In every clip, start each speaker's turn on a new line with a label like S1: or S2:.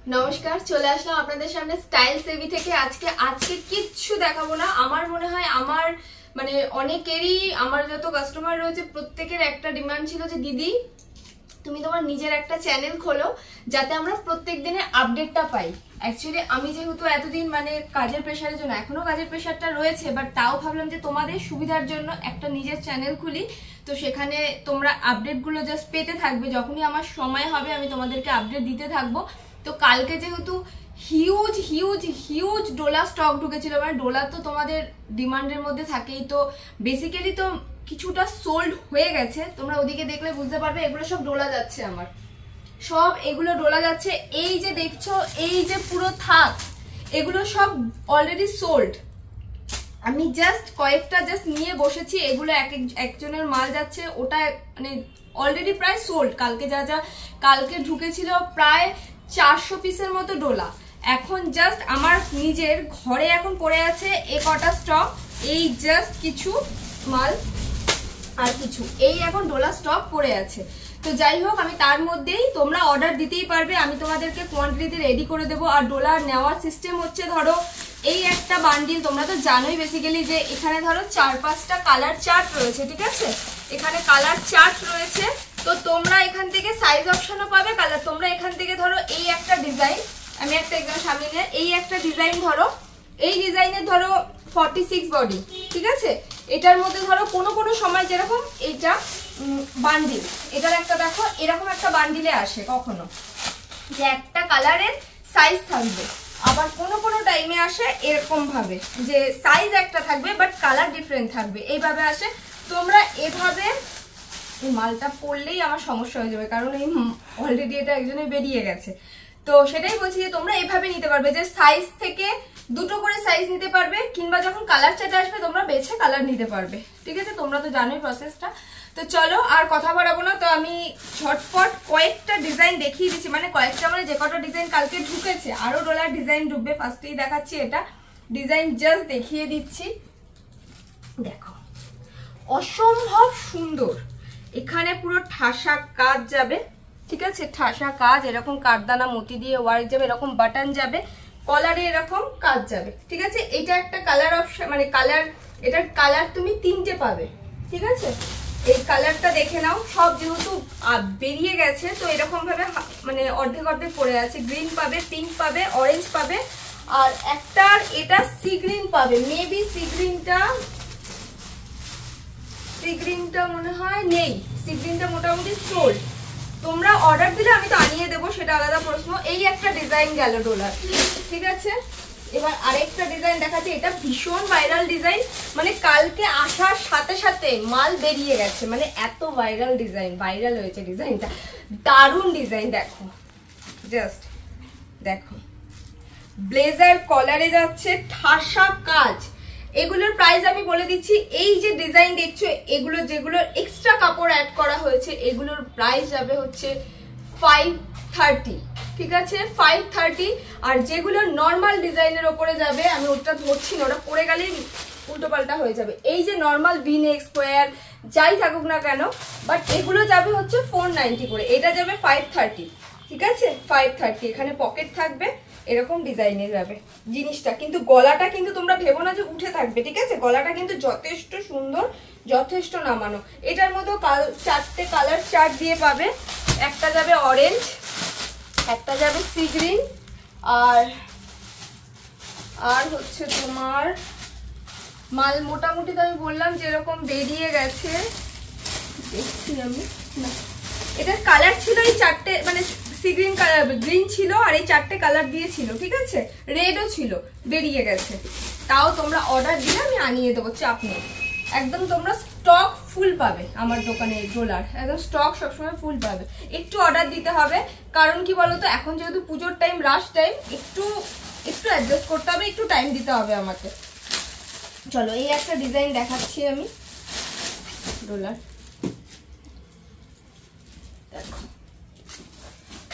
S1: নমস্কার, চলে আসলাম আপনাদের সামনে স্টাইল সেভি থেকে। আজকে কিচ্ছু দেখাবো না। আমার মনে হয় আমার মানে অনেকেরই, আমার যত কাস্টমার রয়েছে প্রত্যেকের একটা ডিমান্ড ছিল যে দিদি তুমি তোমার নিজের একটা চ্যানেল খোলো যাতে আমরা প্রত্যেক দিনের আপডেটটা পাই। অ্যাকচুয়ালি আমি যেহেতু এতদিন মানে কাজের প্রেশারের জন্য, এখনো কাজের প্রেশারটা রয়েছে, বাট তাও ভাবলাম যে তোমাদের সুবিধার জন্য একটা নিজের চ্যানেল খুলি। তো সেখানে তোমরা আপডেটগুলো জাস্ট পেতে থাকবে, যখনই আমার সময় হবে আমি তোমাদেরকে আপডেট দিতে থাকবো। তো কালকে যেহেতু huge huge huge Dola stock ঢুকেছিল, মানে ডোলা তো তোমাদের ডিমান্ডের মধ্যে থাকেই, তো বেসিক্যালি তো কিছুটা সোল্ড হয়ে গেছে। তোমরা ওদিকে দেখলে বুঝতে পারবে এগুলো সব ডোলা যাচ্ছে, আমার সব এগুলো ডোলা যাচ্ছে। এই যে দেখছো, এই যে পুরো থাক, এগুলো সব অলরেডি সোল্ড। আমি জাস্ট কয়েকটা জাস্ট নিয়ে বসেছি, এগুলো একজনের মাল যাচ্ছে, ওটা মানে অলরেডি প্রায় সোল্ড। কালকে যা যা কালকে ঢুকেছিল প্রায় 400 পিসের মতো ডোলা, এখন জাস্ট আমার নিজের ঘরে এখন পড়ে আছে এ কটা স্টক। এই জাস্ট কিছু মাল আর কিছু এই এখন ডোলা স্টক পড়ে আছে। তো যাই হোক, আমি তার মধ্যেই তোমরা অর্ডার দিতেই পারবে, আমি তোমাদেরকে কোয়ান্টিটিতে রেডি করে দেবো। আর ডোলা নেওয়ার সিস্টেম হচ্ছে, ধরো এই একটা বান্ডিল, তোমরা তো জানোই বেসিক্যালি যে এখানে ধরো 4-5টা কালার চার্ট রয়েছে, ঠিক আছে? এখানে কালার চার্ট রয়েছে, তো তোমরা এখান থেকে সাইজ অপশনও পাবে কালার। তোমরা এখান থেকে ধরো এই একটা ডিজাইন, আমি একটা একদম সামনে নিয়ে এই একটা ডিজাইন ধরো, এই ডিজাইনের ধরো 46 বডি, ঠিক আছে? এটার মধ্যে ধরো কোনো সময় যেরকম এইটা বান্ডিল, এটার একটা দেখো এরকম একটা বান্ডিলে আসে কখনো যে একটা কালারের সাইজ থাকবে, আবার কোনো টাইমে আসে এরকম ভাবে যে সাইজ একটা থাকবে বাট কালার ডিফারেন্ট থাকবে, এইভাবে আসে। তোমরা এভাবে, এই মালটা পড়লেই আমার সমস্যা হয়ে যাবে কারণ এই অলরেডি এটা একজনে বেরিয়ে গেছে। তো সেটাই বলছি যে তোমরা এইভাবে নিতে পারবে, যে সাইজ থেকে দুটো করে সাইজ নিতে পারবে, কিংবা যখন কালার চার্টে আসবে তোমরা বেছে কালার নিতে পারবে, ঠিক আছে? তোমরা তো জানোই প্রসেসটা। তো চলো আর কথা বাড়াবো না, তো আমি ঝটপট কয়েকটা ডিজাইন দেখিয়ে দিচ্ছি, মানে কয়েকটা মানে যে কটা ডিজাইন কালকে ঢুকেছে, আরো ডলার ডিজাইন ঢুকবে। ফার্স্টেই দেখাচ্ছি এটা ডিজাইন, জাস্ট দেখিয়ে দিচ্ছি। দেখো অসম্ভব সুন্দর, এখানে পুরো ঠাসা কাজ যাবে, ঠিক আছে? ঠাসা কাজ, এরকম কাঠদানা মতি দিয়ে ওয়ার্ক যাবে, এরকম বাটন যাবে, কলারে এরকম কাজ যাবে, ঠিক আছে? এটা একটা কালার অপশন, মানে কালার, এটার কালার তুমি 3টে পাবে, ঠিক আছে? এই কালারটা দেখে নাও, সব যেহেতু বেরিয়ে গেছে তো এরকম ভাবে মানে অর্ধেক অর্ধেক পড়ে আছে। গ্রিন পাবে, পিঙ্ক পাবে, অরেঞ্জ পাবে, আর একটার এটা সি গ্রিন পাবে। মেবি সি গ্রিনটা মনে হয় নেই, সি গ্রিনটা মোটামুটি সোল্ড। তোমরা অর্ডার দিলে আমি তো আনিয়ে দেবো, সেটা আলাদা প্রশ্ন। এই একটা ডিজাইন গেল ডোলার, ঠিক আছে? এবার আরেকটা ডিজাইন দেখাচ্ছি, এটা ভীষণ ভাইরাল ডিজাইন, মানে কালকে আসার সাথে সাথে মাল বেরিয়ে গেছে, মানে এত ভাইরাল ডিজাইন, ভাইরাল হয়েছে ডিজাইনটা, দারুণ ডিজাইন। দেখো জাস্ট দেখো, ব্লেজার কলারে যাচ্ছে, ঠাসা কাজ। এগুলোর প্রাইস আমি বলে দিচ্ছি, এই যে ডিজাইন দেখছো এগুলো যেগুলোর এক্সট্রা কাপড় অ্যাড করা হয়েছে এগুলোর প্রাইস যাবে হচ্ছে 530, ঠিক আছে? 530। আর যেগুলো নর্মাল ডিজাইনের ওপরে যাবে, আমি ওটা ধরছি না, ওটা পরে গেলেই উল্টো পাল্টা হয়ে যাবে। এই যে নর্মাল ভিনেক স্কোয়ার যাই থাকুক না কেন, বাট এগুলো যাবে হচ্ছে 490 করে, এটা যাবে 530, ঠিক আছে? 530। এখানে পকেট থাকবে, এরকম ডিজাইনের যাবে জিনিসটা, কিন্তু গলাটা কিন্তু তোমরা ভেবো না যে উঠে থাকবে, ঠিক আছে? গলাটা কিন্তু যথেষ্ট সুন্দর, যথেষ্ট নামানো। এটার মধ্যে 4টে কালার চার্ট দিয়ে পাবে, একটা যাবে অরেঞ্জ, একটা যাবে সি গ্রিন, আর হচ্ছে তোমার মাল মোটামুটি তো আমি বললাম যে এরকম বেরিয়ে গেছে, দেখছি আমি না, এটার কালার ছিল এই 4টে, মানে সি গ্রিন কালার, গ্রিন ছিল, আর এই 4টে কালার দিয়েছিল, ঠিক আছে? রেডও ছিল, বেরিয়ে গেছে। তাও তোমরা অর্ডার দিলে আমি আনিয়ে দেবো, চাপ নেই। একদম তোমরা স্টক ফুল পাবে আমার দোকানে, ডোলার একদম স্টক সবসময় ফুল পাবে। একটু অর্ডার দিতে হবে, কারণ কি বলতো, এখন যেহেতু পুজোর টাইম, রাশ টাইম, একটু অ্যাডজাস্ট করতে হবে, একটু টাইম দিতে হবে আমাকে। চলো এই একটা ডিজাইন দেখাচ্ছি আমি ডোলার, দেখো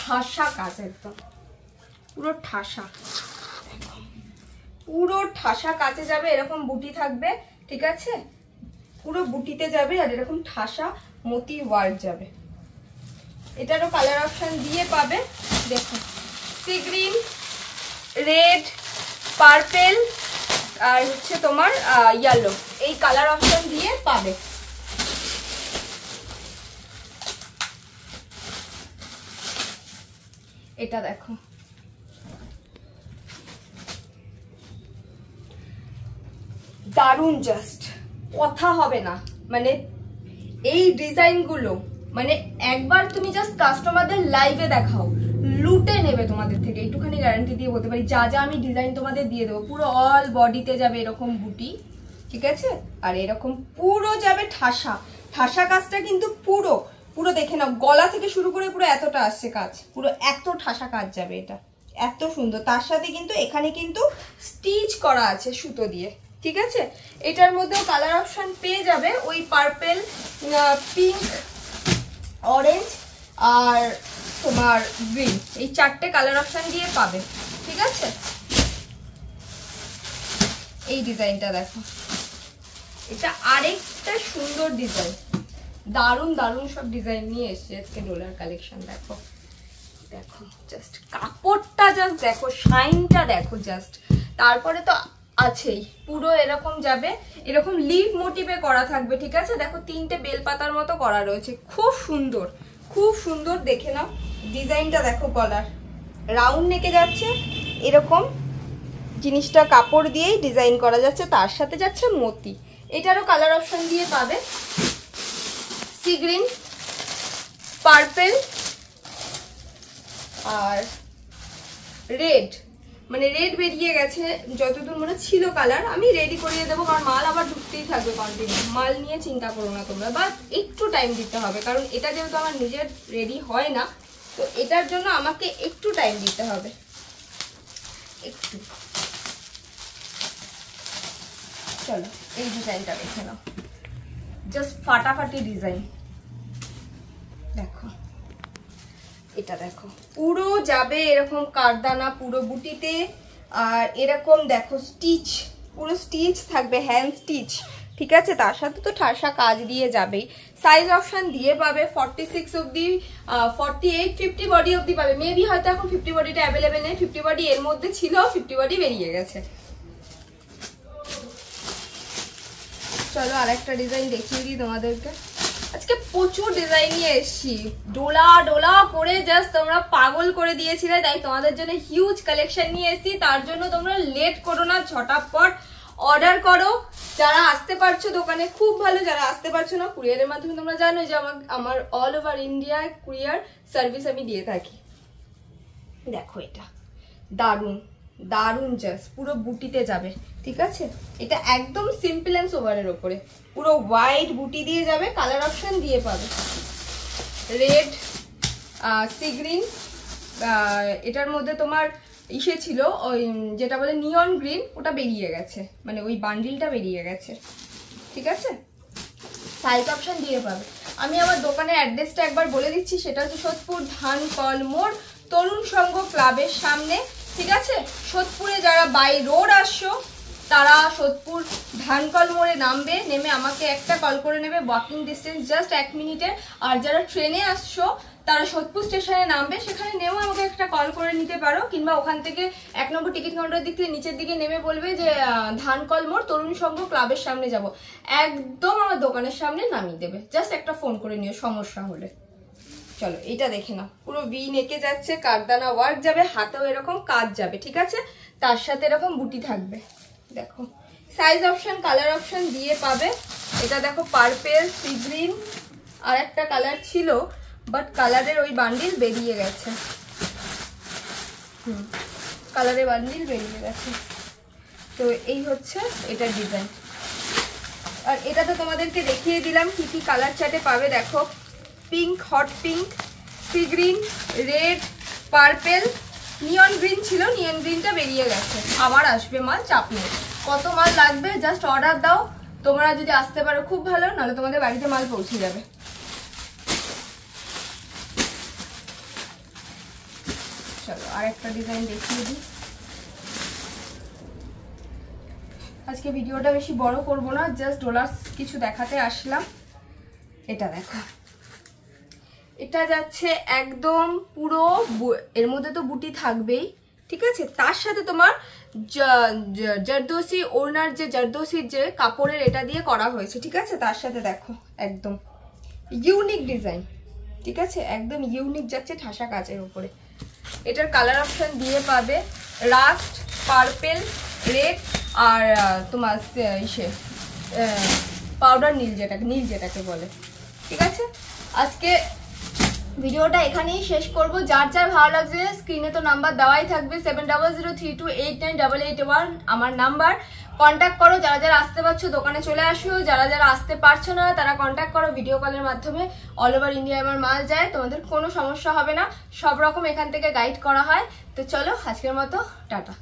S1: ঠাসা কাজ, একদম পুরো ঠাসা, পুরো ঠাসা কাজে যাবে, এরকম বুটি থাকবে, ঠিক আছে? পুরো বুটিতে যাবে, আর এরকম ঠাসা মতি ওয়ার্ক যাবে। এটারও কালার অপশন দিয়ে পাবে, দেখো সি গ্রিন, রেড, পার্পেল আর হচ্ছে তোমার ইয়েলো, এই কালার অপশন দিয়ে পাবে। এটা দেখো, দারুন, জাস্ট কথা হবে না। মানে এই ডিজাইনগুলো মানে একবার তুমি জাস্ট কাস্টমারদের লাইভে দেখাও, লুটে নেবে তোমাদের থেকে, একটুখানি গ্যারান্টি দিয়ে বলতে পারি। যা যা আমি ডিজাইন তোমাদের দিয়ে দেবো, পুরো অল বডিতে যাবে এরকম বুটি, ঠিক আছে? আর এরকম পুরো যাবে ঠাসা ঠাসা কাজটা, কিন্তু পুরো পুরো দেখে নাও, গলা থেকে শুরু করে পুরো এতটা আসছে কাজ, পুরো এত ঠাসা কাজ যাবে, এটা এত সুন্দর। তার সাথে কিন্তু এখানে কিন্তু স্টিচ করা আছে সুতো দিয়ে, ঠিক আছে? এটার মধ্যেও কালার অপশন পেয়ে যাবে, ওই পার্পেল, পিঙ্ক, অরেঞ্জ আর তোমার গ্রিন, এই চারটে কালার অপশন দিয়ে পাবে, ঠিক আছে? এই ডিজাইনটা দেখো, এটা আরেকটা সুন্দর ডিজাইন, দারুন দারুন সব ডিজাইন নিয়ে এসছে আজকে ডোলার কালেকশন। দেখো দেখো জাস্ট কাপড়টা, জাস্ট দেখো শাইনটা দেখো জাস্ট। তারপরে তো আছেই পুরো এরকম যাবে, এরকম লিভ মোটিভে করা থাকবে, ঠিক আছে? দেখো তিনটে বেলপাতার মতো করা রয়েছে, খুব সুন্দর, খুব সুন্দর। দেখে নাও ডিজাইনটা দেখো, গলার রাউন্ড নেকে যাচ্ছে, এরকম জিনিসটা কাপড় দিয়েই ডিজাইন করা যাচ্ছে, তার সাথে যাচ্ছে মতি। এটারও কালার অপশন দিয়ে পাবে, সি গ্রিন, পার্পেল আর রেড। মানে রেড বেরিয়ে গেছে, যতদূর মনে ছিল কালার আমি রেডি করিয়ে দেবো, কারণ মাল আবার ঢুকতেই থাকবে কন্টিনিউ, মাল নিয়ে চিন্তা করো না তোমরা, বাট একটু টাইম দিতে হবে, কারণ এটা যেহেতু আমার নিজের রেডি হয় না, তো এটার জন্য আমাকে একটু টাইম দিতে হবে, একটু। চলো এই ডিজাইনটা দেখে নাও, জাস্ট ফাটাফাটি ডিজাইন। দেখো এটা দেখো, পুরো যাবে এরকম কারদানা পুরো বুটিতে, আর এরকম দেখো স্টিচ, পুরো স্টিচ থাকবে, হ্যান্ড স্টিচ, ঠিক আছে? তার সাথে তো ঠাসা কাজ দিয়ে যাবেই। সাইজ অপশন দিয়ে পাবে 46 অব্দি, 48, 50 বডি অব্দি পাবে। মেবি হয়তো এখন 50 বডিটা অ্যাভেলেবেল নেই, 50 বডি এর মধ্যে ছিল, 50 বডি বেরিয়ে গেছে। চলো আরেকটা ডিজাইন দেখিয়ে দিই তোমাদেরকে। আজকে প্রচুর ডিজাইন নিয়ে এসেছি, ডোলা ডোলা করে জাস্ট তোমরা পাগল করে দিয়েছিলে, তাই তোমাদের জন্য হিউজ কালেকশন নিয়ে এসেছি। তার জন্য তোমরা লেট করো না, ঝটাপট অর্ডার করো। যারা আসতে পারছো দোকানে খুব ভালো, যারা আসতে পারছো না কুরিয়ারের মাধ্যমে, তোমরা জানো যে আমার all over India courier service আমি দিয়ে থাকি। দেখো এটা দারুন দারুন, জাস্ট পুরো বুটিতে যাবে, ঠিক আছে? এটা একদম সিম্পল অ্যান্ড সোভারের ওপরে পুরো হোয়াইট বুটি দিয়ে যাবে, কালার অপশন দিয়ে পাবে রেড, সি গ্রিন, এটার মধ্যে তোমার ইসে ছিল ওই যেটা বলে নিয়ন গ্রিন, ওটা বেরিয়ে গেছে, মানে ওই বান্ডিলটা বেরিয়ে গেছে, ঠিক আছে? সাইজ অপশন দিয়ে পাবে। আমি আমার দোকানের অ্যাড্রেসটা একবার বলে দিচ্ছি, সেটা হচ্ছে সোদপুর ধানকল মোড়, তরুণ সংঘ ক্লাবের সামনে, ঠিক আছে? সোদপুরে যারা বাই রোড আসছো তারা সোদপুর ধানকল মোড়ে নামবে, নেমে আমাকে একটা কল করে নেবে, ওয়াকিং ডিস্টেন্স জাস্ট 1 মিনিটের। আর যারা ট্রেনে আসছো তারা সোদপুর স্টেশনে নামবে, সেখানে নেমেও আমাকে একটা কল করে নিতে পারো, কিংবা ওখান থেকে 1 নম্বর টিকিট কাউন্টারের দিক থেকে নিচের দিকে নেমে বলবে যে ধানকল মোড় তরুণ সংঘ ক্লাবের সামনে যাব, একদম আমার দোকানের সামনে নামিয়ে দেবে, জাস্ট একটা ফোন করে নিও সমস্যা হলে। চলো এটা দেখে নাও, পুরো ভি নেকে যাচ্ছে, কারদানা ওয়ার্ক যাবে, হাতেও এরকম কাজ যাবে, ঠিক আছে? তার সাথে এরকম বুটি থাকবে। দেখো সাইজ অপশন কালার অপশন দিয়ে পাবে। এটা দেখো পার্পেল, সি গ্রিন, আর একটা কালার ছিল বাট কালারের ওই বান্ডিল বেরিয়ে গেছে, কালারের বান্ডিল বেরিয়ে গেছে। তো এই হচ্ছে এটার ডিজাইন। আর এটা তো তোমাদেরকে দেখিয়ে দিলাম কি কি কালার চার্টে পাবে। দেখো pink, hot pink, sea green, red, purple, নিয়ন গ্রিন ছিল, নিয়ন গ্রিনটা বেরিয়ে গেছে, আবার আসবে মাল, চাপ নেই। কত মাল লাগবে জাস্ট অর্ডার দাও, তোমরা যদি আসতে পারো খুব ভালো, নাহলে তোমাদের বাড়িতে মাল পৌঁছে যাবে। চলো আরেকটা ডিজাইন দেখিয়ে দিই। আজকে ভিডিওটা বেশি বড় করব না, জাস্ট ডোলার কিছু দেখাতে আসলাম। এটা দেখো এটা যাচ্ছে একদম পুরো, এর মধ্যে তো বুটি থাকবেই, ঠিক আছে। তার সাথে তোমার জারদোসি ওড়নার যে জারদোসির যে কাপড়ের এটা দিয়ে করা হয়েছে, ঠিক আছে। তার সাথে দেখো একদম ইউনিক ডিজাইন, ঠিক আছে, একদম ইউনিক যাচ্ছে ঠাসা কাচের উপরে। এটার কালার অপশন দিয়ে পাবে রাস্ট, পার্পেল, রেড আর তোমার ইসে পাউডার নীল যেটাকে বলে, ঠিক আছে। আজকে ভিডিওটা এখানেই শেষ করব। যার যার ভালো লাগছে স্ক্রিনে তো নাম্বার দেওয়াই থাকবে, 7003289881 আমার নাম্বার, কন্ট্যাক্ট করো। যারা যারা আসতে পারছো দোকানে চলে আসো, যারা যারা আসতে পারছো না তারা কন্ট্যাক্ট করো ভিডিও কলের মাধ্যমে। অল ওভার ইন্ডিয়া আমার মাল যায়, তোমাদের কোনো সমস্যা হবে না, সব রকম এখান থেকে গাইড করা হয়। তো চলো আজকের মতো টাটা।